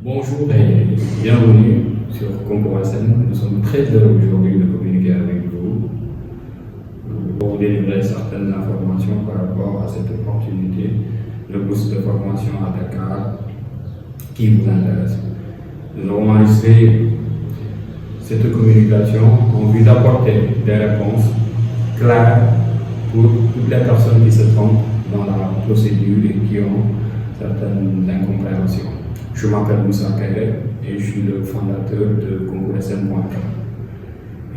Bonjour et bienvenue sur Concours SN. Nous sommes très heureux aujourd'hui de communiquer avec vous pour délivrer certaines informations par rapport à cette opportunité, le bourse de formation à Dakar qui vous intéresse. Nous avons enregistré cette communication en vue d'apporter des réponses claires pour toutes les personnes qui se trompent dans la procédure et qui ont certaines incompréhensions. Je m'appelle Moussa Kairé et je suis le fondateur de ConcourSN.com.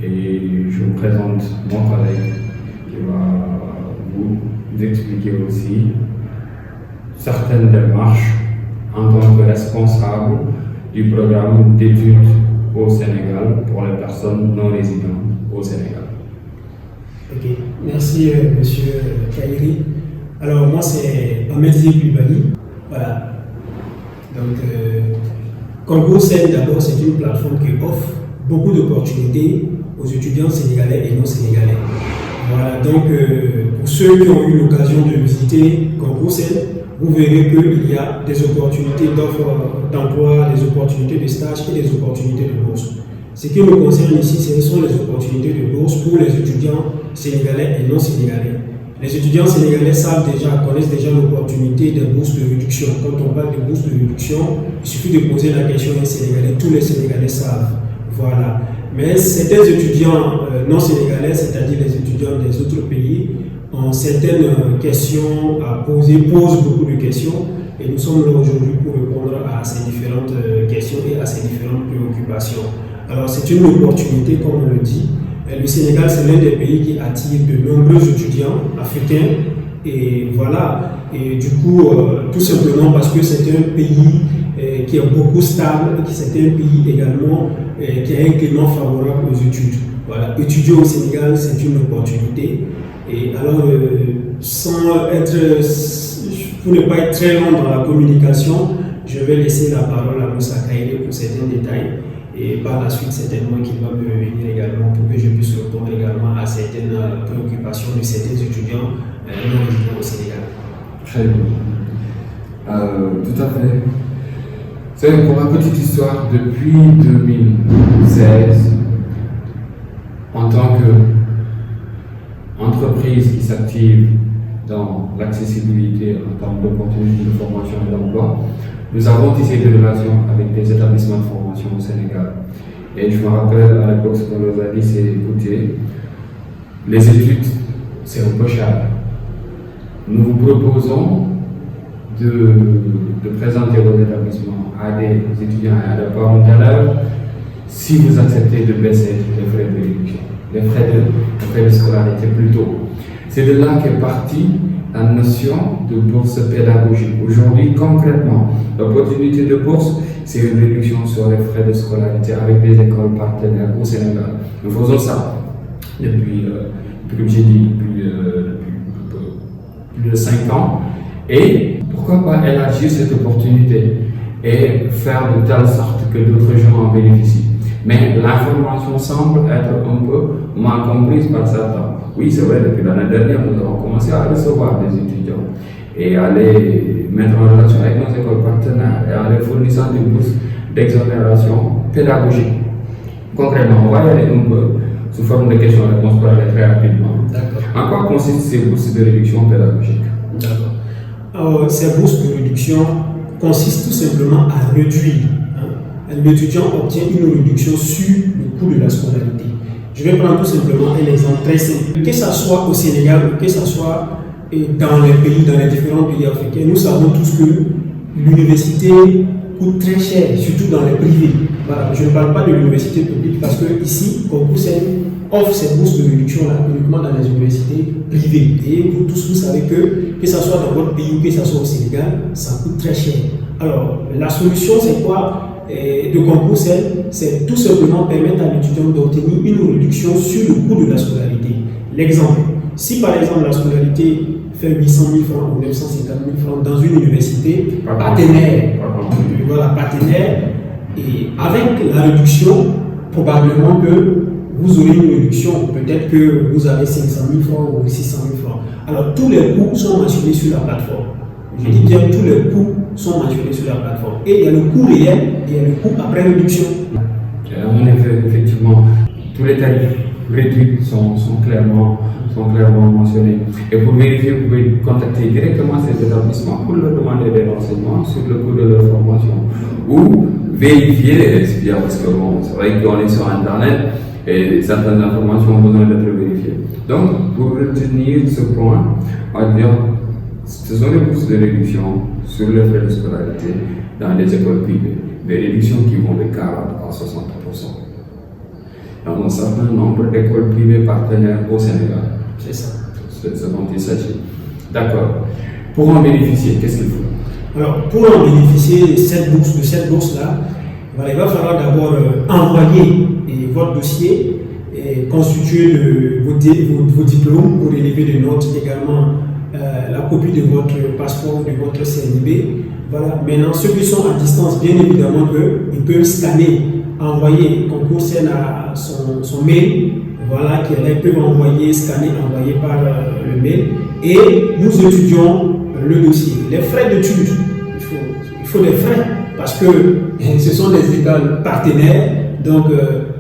Et je vous présente mon collègue qui va vous expliquer aussi certaines démarches en tant que responsable du programme d'études au Sénégal pour les personnes non résidentes au Sénégal. Ok, merci Monsieur Kairi. Alors moi c'est Ahmed Zébulbani. Voilà. Donc Concours SN d'abord c'est une plateforme qui offre beaucoup d'opportunités aux étudiants sénégalais et non sénégalais. Voilà, donc pour ceux qui ont eu l'occasion de visiter Concours SN, vous verrez qu'il y a des opportunités d'offres d'emploi, des opportunités de stage et des opportunités de bourse. Ce qui nous concerne ici, ce sont les opportunités de bourse pour les étudiants sénégalais et non sénégalais. Les étudiants sénégalais connaissent déjà l'opportunité des bourses de réduction. Quand on parle de bourses de réduction, il suffit de poser la question à un Sénégalais, tous les Sénégalais savent. Voilà. Mais certains étudiants non sénégalais, c'est-à-dire les étudiants des autres pays, ont certaines questions à poser, posent beaucoup de questions. Et nous sommes là aujourd'hui pour répondre à ces différentes questions et à ces différentes préoccupations. Alors c'est une opportunité, comme on le dit. Le Sénégal, c'est l'un des pays qui attire de nombreux étudiants africains. Et voilà. Et du coup, tout simplement parce que c'est un pays qui est beaucoup stable, et c'est un pays également qui a un climat favorable aux études. Voilà. Étudier au Sénégal, c'est une opportunité. Et alors, pour ne pas être très long dans la communication, je vais laisser la parole à Moussa Kairé pour certains détails. Et par la suite, certainement qu'il va me revenir également pour que je puisse répondre également à certaines préoccupations de certains étudiants non résidents au Sénégal. Très bien. Tout à fait. C'est pour une petite histoire, depuis 2016, en tant qu'entreprise qui s'active dans l'accessibilité en termes d'opportunités de formation et d'emploi, nous avons tissé des relations avec des établissements de formation au Sénégal. Et je me rappelle à l'époque ce qu'on nous a dit, c'est écoutez, les études, c'est un peu cher. Nous vous proposons de présenter vos établissements à des étudiants et à des parents d'élèves si vous acceptez de baisser les frais de réduction, les frais de scolarité plutôt. C'est de là qu'est partie la notion de bourse pédagogique. Aujourd'hui, concrètement, l'opportunité de bourse, c'est une réduction sur les frais de scolarité avec des écoles partenaires au Sénégal. Nous faisons ça depuis comme j'ai dit, depuis plus de 5 ans. Et pourquoi pas élargir cette opportunité et faire de telle sorte que d'autres gens en bénéficient. Mais l'information semble être un peu mal comprise par certains. Oui, c'est vrai, depuis l'année dernière, nous avons commencé à recevoir des étudiants et à les mettre en relation avec nos écoles partenaires et en les fournissant des bourses d'exonération pédagogique. Concrètement, on va y aller un peu sous forme de questions-réponses pour aller très rapidement. En quoi consistent ces bourses de réduction pédagogique? D'accord. Alors, ces bourses de réduction consistent tout simplement à réduire. L'étudiant obtient une réduction sur le coût de la scolarité. Je vais prendre tout simplement un exemple très simple. Que ce soit au Sénégal ou que ce soit dans les différents pays africains, nous savons tous que l'université coûte très cher, surtout dans les privés. Voilà. Je ne parle pas de l'université publique parce que ici, Concours SN offre ces bourses de réduction là uniquement dans les universités privées. Et vous tous, vous savez que ce soit dans votre pays ou que ce soit au Sénégal, ça coûte très cher. Alors, la solution, c'est quoi de Concours SN? C'est tout simplement permettre à l'étudiant d'obtenir une réduction sur le coût de la scolarité. L'exemple, si par exemple la scolarité fait 800 000 francs ou 950 000 francs dans une université partenaire, et avec la réduction, probablement que vous aurez une réduction, peut-être que vous avez 500 000 francs ou 600 000 francs. Alors tous les coûts sont mentionnés sur la plateforme. Je dis bien tous les coûts sont mentionnés sur la plateforme. Et il y a le coût réel et il y a le coût après réduction. En effet, effectivement, tous les tarifs réduits sont clairement mentionnés. Et pour vérifier, vous pouvez contacter directement ces établissements pour leur demander des renseignements sur le coût de leur formation. Ou vérifier, parce que bon, c'est vrai qu'on est sur Internet et certaines informations ont besoin d'être vérifiées. Donc, pour retenir ce point, on va dire, ce sont des bourses de réduction sur les frais de scolarité dans les écoles privées. Des réductions qui vont de 40 à 60%. Dans un certain nombre d'écoles privées partenaires au Sénégal. C'est ça. C'est ce dont il s'agit. D'accord. Pour en bénéficier, qu'est-ce qu'il faut? Alors, pour en bénéficier de cette bourse-là, il va falloir d'abord envoyer votre dossier constitué de vos diplômes, vos relevés de notes, également la copie de votre passeport, de votre CNB. Voilà. Maintenant, ceux qui sont à distance, bien évidemment, ils peuvent scanner, envoyer concours scène à son mail. Voilà, ils peuvent envoyer, scanner, envoyer par le mail. Et nous étudions le dossier. Les frais d'études, il faut des frais parce que ce sont des écoles partenaires. Donc,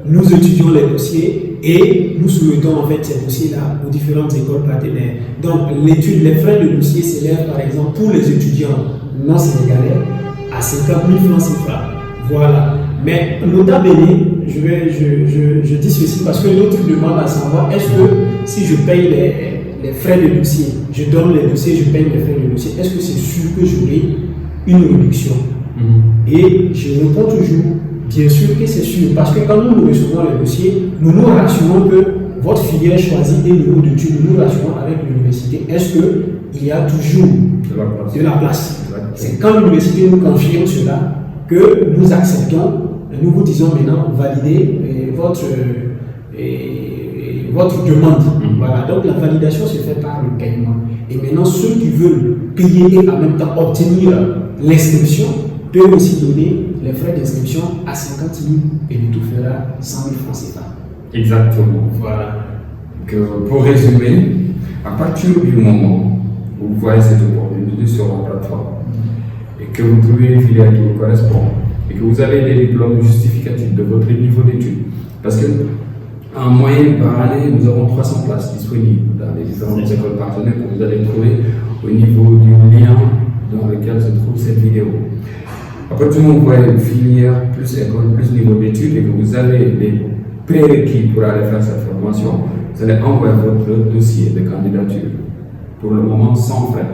nous étudions les dossiers et nous soumettons en fait ces dossiers-là aux différentes écoles partenaires. Donc, les frais de dossier s'élèvent par exemple pour les étudiants non sénégalais à 50 000 francs CFA. Voilà. Mais nota bene, je dis ceci parce que l'autre demande à savoir est-ce que si je paye les frais de dossier, je donne les dossiers, je paye les frais de dossier, est-ce que c'est sûr que j'aurai une réduction? Et je réponds toujours, bien sûr que c'est sûr, parce que quand nous recevons les dossiers, nous nous rassurons que votre filière choisit des niveaux d'études, nous nous rassurons avec l'université. Est-ce qu'il y a toujours de la place? C'est quand l'université nous confirme cela que nous acceptons, nous vous disons maintenant valider votre demande. Voilà, donc la validation se fait par le paiement. Et maintenant, ceux qui veulent payer et en même temps obtenir l'inscription peuvent aussi donner les frais d'inscription à 50 000 et le tout fera 100 000 francs CFA. Exactement. Voilà. Pour résumer, à partir du moment où vous voyez cette opportunité sur la plateforme et que vous trouvez une filière qui vous correspond et que vous avez des diplômes justificatifs de votre niveau d'études, parce que en moyenne par année, nous avons 300 places disponibles dans les différentes écoles partenaires que vous allez trouver au niveau du lien dans lequel se trouve cette vidéo. À partir du moment où vous voyez une filière, plus école, plus niveau d'études et que vous avez les prérequis pour aller faire cette formation, vous allez envoyer votre dossier de candidature, pour le moment sans frais,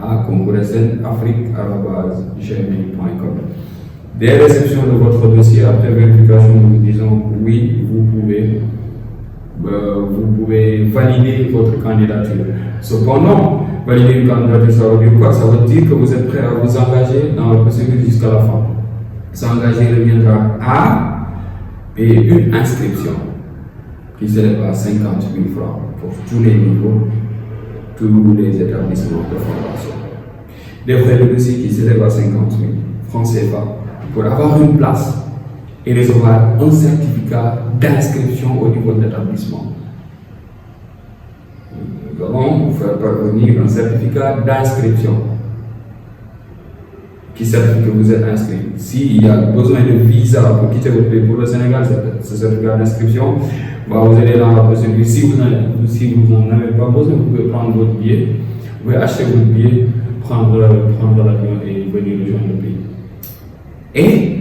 à concours-afrique@gmail.com. Dès réception de votre dossier, après vérification, nous disons oui, vous pouvez valider votre candidature. Cependant, valider une candidature, ça veut dire quoi? Ça veut dire que vous êtes prêt à vous engager dans le processus jusqu'à la fin. S'engager reviendra à payer une inscription qui s'élève à 50 000 francs pour tous les niveaux, tous les établissements de formation. Des frais de dossier qui s'élèvent à 50 000 francs CFA pour avoir une place et recevoir un certificat d'inscription au niveau de l'établissement. Nous allons vous faire parvenir un certificat d'inscription qui certifie que vous êtes inscrit. S'il y a besoin de visa pour quitter votre pays pour le Sénégal, ce certificat d'inscription va vous aider dans la procédure. Si vous n'en avez pas besoin, vous pouvez prendre votre billet, vous pouvez acheter votre billet, prendre l'avion et venir rejoindre le pays. Et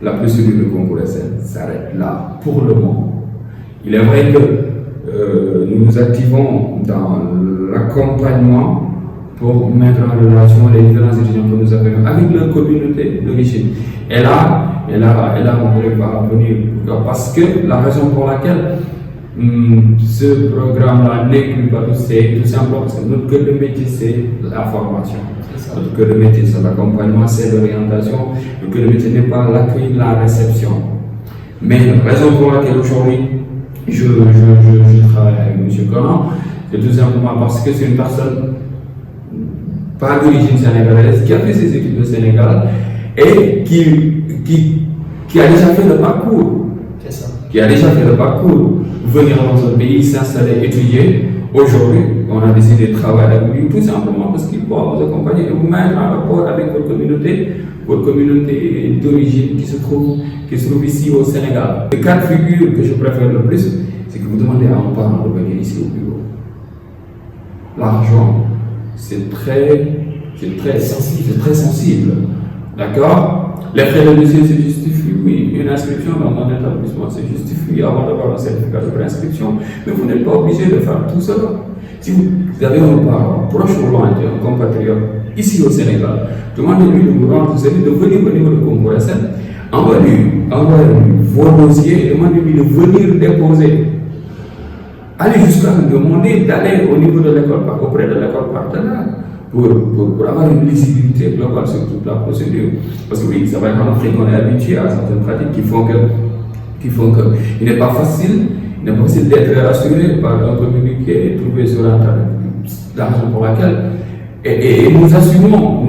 la procédure de concours s'arrête là pour le moment. Il est vrai que nous nous activons dans l'accompagnement pour mettre en relation les différents étudiants que nous avons avec leur communauté d'origine. Et là, on va venir. Parce que la raison pour laquelle ce programme-là n'inclut pas tout, c'est tout simplement parce que notre cœur de métier, c'est la formation. Notre cœur de métier, c'est l'accompagnement, c'est l'orientation. Le cœur de métier n'est pas l'accueil, la réception. Mais la raison pour laquelle aujourd'hui, je travaille avec M. Conan, c'est tout simplement parce que c'est une personne pas d'origine sénégalaise qui a fait ses études au Sénégal et qui a déjà fait le parcours. C'est ça. Qui a déjà fait le parcours, venir dans un pays, s'installer, étudier. Aujourd'hui, on a décidé de travailler avec lui tout simplement parce qu'il pourra vous accompagner et vous mettre en rapport avec votre communauté d'origine qui se trouve ici au Sénégal. Le cas de figure que je préfère le plus, c'est que vous demandez à un parent de venir ici au bureau. L'argent, c'est très sensible. D'accord? Les frais de dossier se justifient, oui. Une inscription dans un établissement se justifie avant d'avoir un certificat de préinscription. Mais vous n'êtes pas obligé de faire tout cela. Si vous avez un parent proche ou lointain, un compatriote, ici au Sénégal, demandez-lui de vous rendre service, de venir au niveau de concours SN, envoyez-lui vos dossiers et demandez-lui de venir déposer. Allez jusqu'à demander d'aller au niveau de l'école, auprès de l'école partenaire, pour avoir une lisibilité globale sur toute la procédure. Parce que oui, c'est vrai qu'en Afrique, on est habitué à certaines pratiques qui font que il n'est pas facile d'être rassuré par un communiqué trouvé sur Internet. La raison pour laquelle, et nous assumons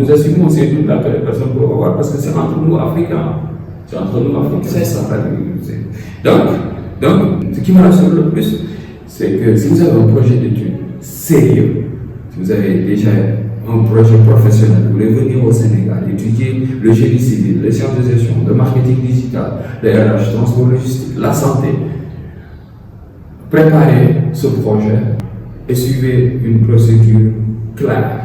ces doutes-là que les personnes peuvent avoir, parce que c'est entre nous Africains. C'est entre nous Africains. C'est ça. Donc, ce qui me rassure le plus, c'est que si vous avez un projet d'études sérieux, si vous avez déjà un projet professionnel, vous voulez venir au Sénégal, étudier le génie civil, les sciences de gestion, le marketing digital, le RH, transport logistique, la santé, préparez ce projet et suivez une procédure claire.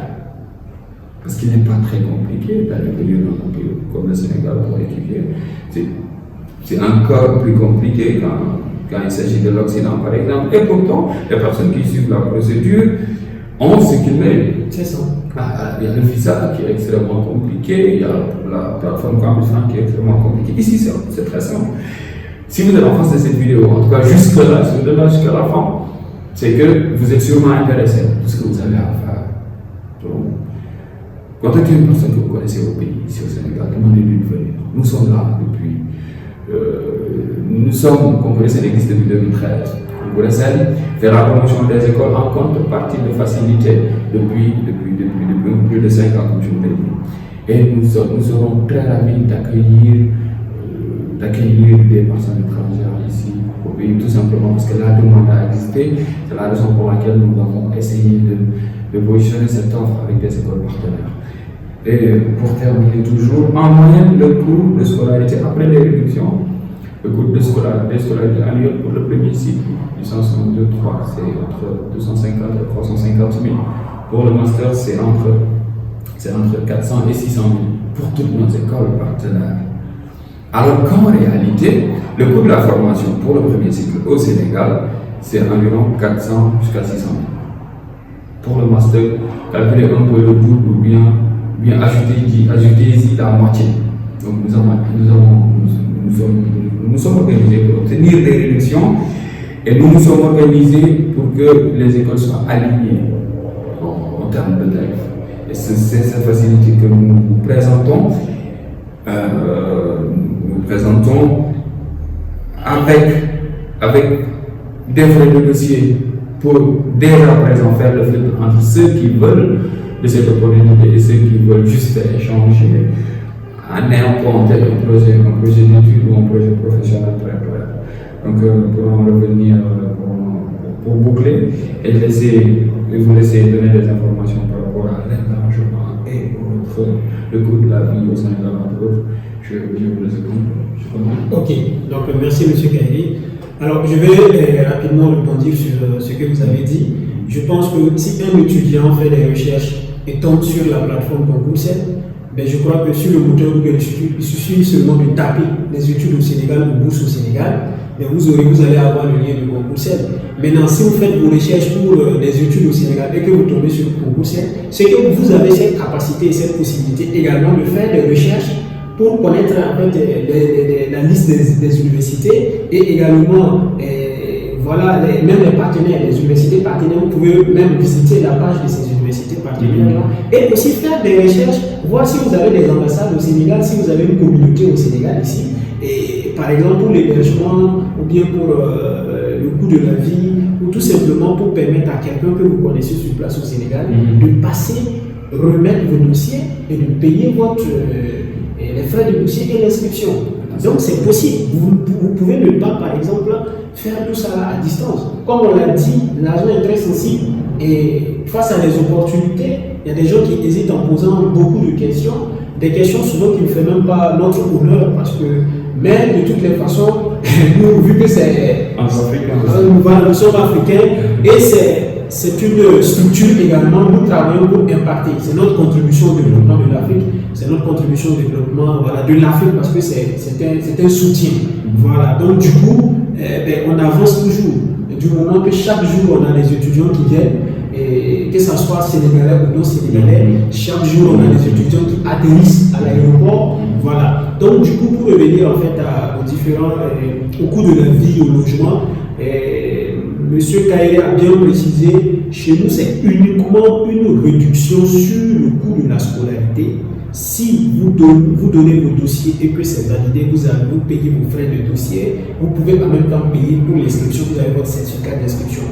Parce qu'il n'est pas très compliqué d'aller venir dans un pays comme le Sénégal pour étudier. C'est encore plus compliqué quand il s'agit de l'Occident, par exemple. Et pourtant, les personnes qui suivent la procédure ont ce qu'ils méritent. C'est ça. Il y a le visa qui est extrêmement compliqué, il y a la plateforme Campus Franc qui est extrêmement compliquée. Ici, c'est très simple. Si vous êtes en face de cette vidéo, en tout cas jusque-là, si vous êtes là jusqu'à la fin, c'est que vous êtes sûrement intéressé par ce que vous avez à faire. Donc, contactez une personne que vous connaissez au pays, ici au Sénégal, demandez-lui de venir. Nous sommes là depuis. Comme vous le savez, existe depuis 2013. Pour essayer faire la promotion des écoles en contrepartie de facilité depuis plus de 5 ans, comme je vous l'ai dit. Et nous serons très ravis d'accueillir des personnes étrangères ici au pays, tout simplement parce que la demande a existé. C'est la raison pour laquelle nous avons essayé de positionner cette offre avec des écoles partenaires. Et pour terminer toujours, en moyenne, le coût de scolarité après les réductions, le coût de scolarité annuel pour le premier cycle, licence 1, 2, 3, c'est entre 250 et 350 000. Pour le master, c'est entre 400 et 600 000 pour toutes nos écoles partenaires. Alors qu'en réalité, le coût de la formation pour le premier cycle au Sénégal, c'est environ 400 jusqu'à 600 000. Pour le master, calculez un peu le double ou bien ajoutez-y la moitié. Donc nous sommes organisés pour obtenir des réductions et nous nous sommes organisés pour que les écoles soient alignées en termes de tarifs. Et c'est cette facilité que nous présentons. Avec des frais de dossier pour déjà présent faire le filtre entre ceux qui veulent de cette opportunité et ceux qui veulent juste échanger en ayant un projet d'études ou un projet professionnel très clair. Donc, pour en revenir pour boucler et vous laisser donner des informations par rapport à l'hébergement et le coût de la vie au Sénégal, entre autres, je vous laisse comprendre. Ok, donc merci M. Kairi. Alors, je vais rapidement rebondir sur ce que vous avez dit. Je pense que si un étudiant fait des recherches et tombe sur la plateforme Concours, ben je crois que sur le moteur Google Études, il suffit seulement de taper les études au Sénégal ou bourse au Sénégal, mais vous allez avoir le lien de Concours. Maintenant, si vous faites vos recherches pour les études au Sénégal et que vous tombez sur Concours, c'est que vous avez cette capacité et cette possibilité également de faire des recherches pour connaître en fait, la liste des universités et également voilà, même les partenaires, les universités partenaires, vous pouvez même visiter la page de ces universités partenaires et aussi faire des recherches, voir si vous avez des ambassades au Sénégal, si vous avez une communauté au Sénégal ici, et par exemple pour l'hébergement ou bien pour le coût de la vie ou tout simplement pour permettre à quelqu'un que vous connaissez sur place au Sénégal de passer, remettre vos dossiers et de payer les frais de dossier et l'inscription. Donc c'est possible. Vous pouvez ne pas, par exemple, faire tout ça à distance. Comme on l'a dit, l'argent est très sensible. Et face à des opportunités, il y a des gens qui hésitent en posant beaucoup de questions, des questions souvent qui ne font même pas notre honneur, parce que, mais de toutes les façons, nous, vu que c'est nous sommes africains, et c'est une structure également, nous travaillons pour impacter. C'est notre contribution au développement de l'Afrique, c'est notre contribution au développement de l'Afrique, parce que c'est un soutien. Voilà. Donc du coup, on avance toujours. Du moment que chaque jour on a des étudiants qui viennent, et que ce soit sénégalais ou non sénégalais, chaque jour on a des étudiants qui atterrissent à l'aéroport. Voilà. Donc du coup, pour revenir en fait au coût de la vie, au logement, Monsieur Kairé a bien précisé, chez nous c'est uniquement une réduction sur le coût de la scolarité. Si vous donnez vos dossiers et que c'est validé, vous allez vous payer vos frais de dossier. Vous pouvez en même temps payer pour l'inscription, vous avez votre certificat d'inscription.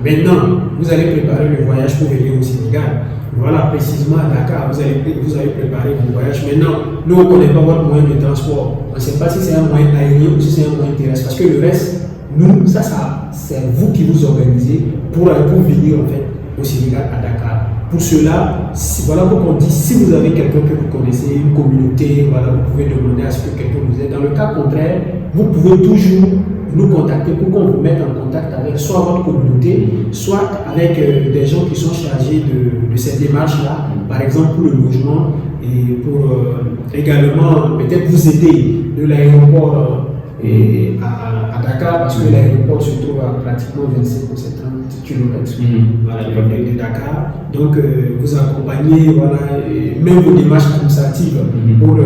Maintenant, vous allez préparer le voyage pour venir au Sénégal. Voilà, précisément à Dakar, vous allez préparer vos voyages. Maintenant, nous, on ne connaît pas votre moyen de transport. On ne sait pas si c'est un moyen aérien ou si c'est un moyen terrestre. Parce que le reste, nous, c'est vous qui vous organisez pour venir en fait au Sénégal, à Dakar. Pour cela, voilà pourquoi on dit, si vous avez quelqu'un que vous connaissez, une communauté, voilà, vous pouvez demander à ce que quelqu'un vous aide. Dans le cas contraire, vous pouvez toujours nous contacter pour qu'on vous mette en contact avec soit votre communauté, soit avec des gens qui sont chargés de cette démarche-là, par exemple pour le logement et pour également peut-être vous aider de l'aéroport à Dakar, parce que l'aéroport se trouve à pratiquement 25 ou 30 km de Dakar. Donc, vous accompagnez, voilà, même vos démarches administratives pour,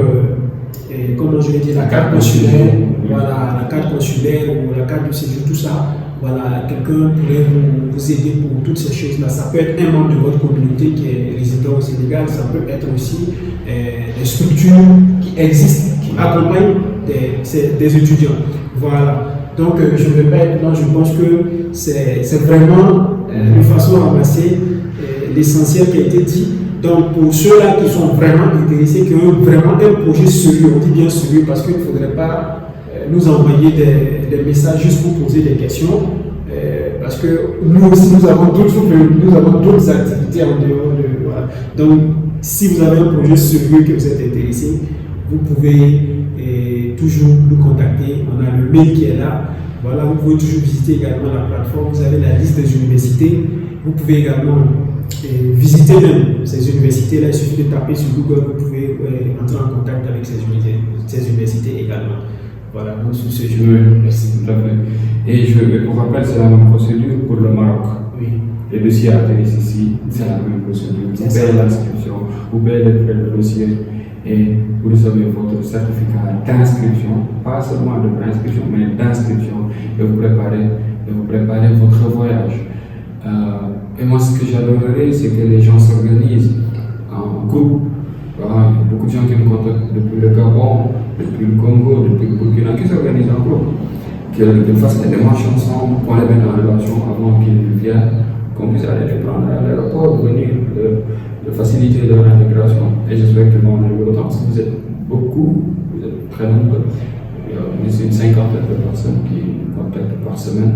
comment je vais dire, la carte consulaire, voilà, la carte consulaire ou la carte de séjour, tout ça. Voilà, quelqu'un pourrait vous aider pour toutes ces choses-là. Ça peut être un membre de votre communauté qui est résident au Sénégal, ça peut être aussi des structures qui existent, qui accompagnent des étudiants. Voilà. Donc, je répète, moi, je pense que c'est vraiment une façon de ramasser l'essentiel qui a été dit. Donc, pour ceux-là qui sont vraiment intéressés, qui ont vraiment un projet sérieux, on dit bien sérieux parce qu'il ne faudrait pas nous envoyer des messages juste pour poser des questions. Parce que nous aussi, nous avons d'autres activités en dehors de. Voilà. Donc, si vous avez un projet sérieux que vous êtes intéressé, vous pouvez toujours nous contacter. On a le mail qui est là. Voilà, vous pouvez toujours visiter également la plateforme. Vous avez la liste des universités. Vous pouvez également visiter même ces universités-là. Il suffit de taper sur Google. Vous pouvez entrer en contact avec ces universités également. Voilà, donc sur ce jeu. Merci. Tout à fait. Et pour rappel, c'est la même procédure pour le Maroc. Oui. Les dossiers atterrissent ici, c'est la même procédure. Vous payez l'inscription, vous payez les frais de dossier et vous recevez votre certificat d'inscription, pas seulement de l'inscription, mais d'inscription, et vous préparez votre voyage. Et moi, ce que j'adorerais, c'est que les gens s'organisent en groupe. Voilà, il y a beaucoup de gens qui me contactent depuis le Gabon, depuis le Congo, depuis le Burkina, qui s'organisent en groupe, qu'ils fassent des démarches ensemble, qu'on les mette en relation avant qu'ils viennent, qu'on puisse aller les prendre à l'aéroport, venir, de faciliter leur intégration. Et j'espère qu'ils vont arriver autant, parce que vous êtes beaucoup, vous êtes très nombreux. Il y a une cinquantaine de personnes qui nous contactent par semaine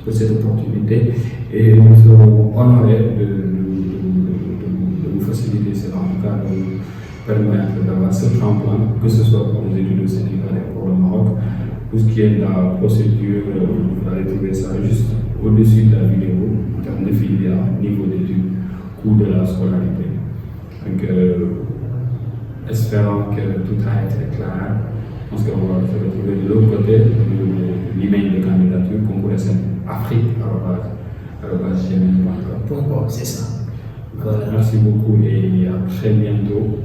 pour cette opportunité. Et nous serons honorés de vous faciliter cela, en tout cas de permettre d'avoir ce tremplin, que ce soit pour les études au Sénégal et pour le Maroc. Tout ce qui est de la procédure, vous allez trouver ça juste au-dessus de la vidéo, en termes de filière, niveau d'études, coût de la scolarité. Donc, espérons que tout a été clair. Je pense qu'on va se retrouver de l'autre côté de l'email de candidature, concours afrique@gmail.com. C'est ça. Voilà. Merci beaucoup et à très bientôt.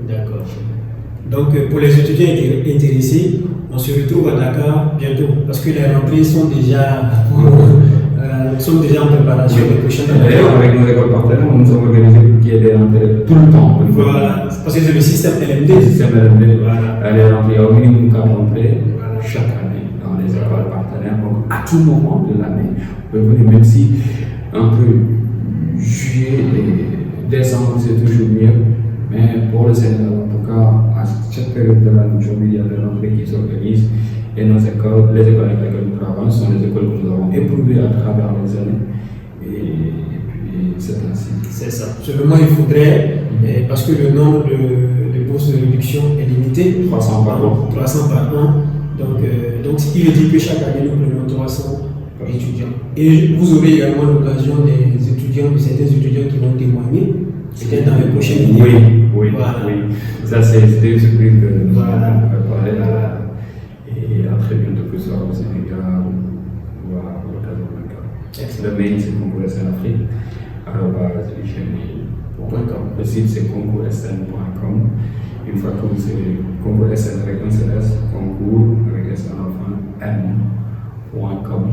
D'accord. Donc, pour les étudiants intéressés, on se retrouve à Dakar bientôt parce que les rentrées sont déjà en préparation des prochaines années. D'ailleurs, avec nos écoles partenaires, nous sommes organisés pour qu'il y ait des rentrées tout le temps. Voilà, parce que c'est le système LMD. Le système LMD, voilà. Les rentrées, au minimum 4 rentrées chaque année dans les écoles partenaires. Donc, à tout moment de l'année, vous pouvez venir, même si un peu juillet et décembre, c'est toujours mieux. Mais pour le Sénégal, en tout cas, à chaque période de l'année, aujourd'hui, il y a des rentrées qui s'organisent. Et nos écoles, les écoles avec lesquelles nous travaillons, sont les écoles que nous avons éprouvées à travers les années. Et cette année-ci. C'est ça. Seulement, il faudrait, parce que le nombre de bourses de réduction est limité. 300 par an. 300 par an. Donc, ce qui veut dire que chaque année, nous prenons 300 étudiants. Et vous aurez également l'occasion de certains étudiants qui vont témoigner. Peut-être dans les prochaines vidéos. Oui. Ça, c'était une surprise que nous allons préparer et à très bientôt, que ce soit au Sénégal ou à l'occasion de Dakar. Le mail, c'est Concours SN Afrique, @gmail.com. Le site, c'est concoursn.com. Une fois que vous avez Concours SN avec un CLS, concours avec SN enfin, m.com.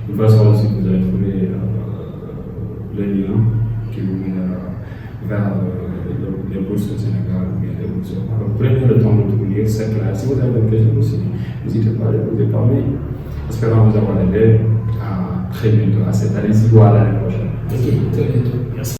Une fois sur le site, vous allez trouver le lien qui vous mène vers les bourses au Sénégal ou bien les bourses. Alors prenez le temps de tout lire, c'est clair. Si vous avez des questions aussi, n'hésitez pas à les poser par mail. Espérons vous avoir aidé. À très bientôt, à cette année-ci ou à l'année prochaine. Ok, très bientôt. Merci.